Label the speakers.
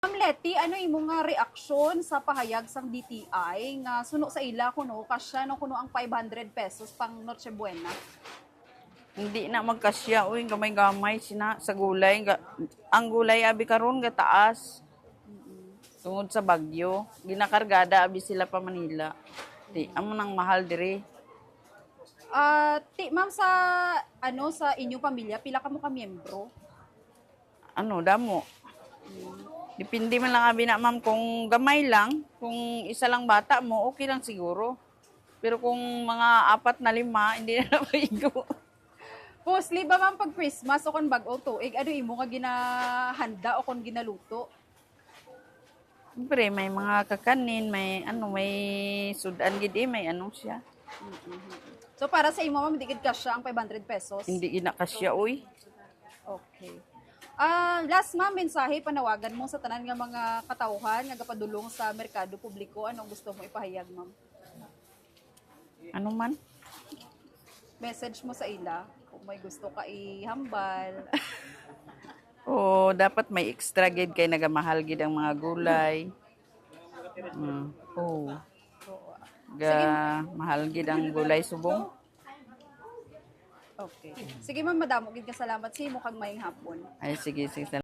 Speaker 1: Ma'am Letty, ano imo nga reaksyon sa pahayag sang DTI nga suno sa ila kuno kasya no kuno ang 500 pesos pang Noche Buena?
Speaker 2: Hindi na magkasya, uy, gamay-gamay sina sa gulay. Ang gulay abi karon ga taas. Tungod sa bagyo, ginakargada abi sila pa Manila. Di amo nang mahal diri.
Speaker 1: Ma'am sa sa inyong pamilya pila kamo ka miyembro?
Speaker 2: Ano damo. Depende man lang abi na ma'am kung gamay lang, kung isa lang bata mo okay lang siguro. Pero kung mga 4 na 5, hindi na maigo.
Speaker 1: Mostly ba ma'am pag Christmas o kon bag-o tuig, ano imo nga ginahanda o kon ginaluto?
Speaker 2: Siyempre, may mga kakanin, may sudan gid may siya.
Speaker 1: So para sa imo ma'am, di gid kasya ang 500 pesos?
Speaker 2: Hindi ginakasya, uy.
Speaker 1: Okay. Last ma'am, mensahe panawagan mo sa tanan nga mga katawhan nga gapadulong sa merkado publiko, anong gusto mo ipahayag ma'am?
Speaker 2: Ano man?
Speaker 1: Message mo sa ila kung may gusto ka ihambal.
Speaker 2: Oo, dapat may extra gid kay nagamahal gid ang mga gulay. Oo. Mahal gid ang gulay subong.
Speaker 1: Okay. Sige ma'am, madamo gid ka salamat sa imo kag maayong hapon.
Speaker 2: Ay sige.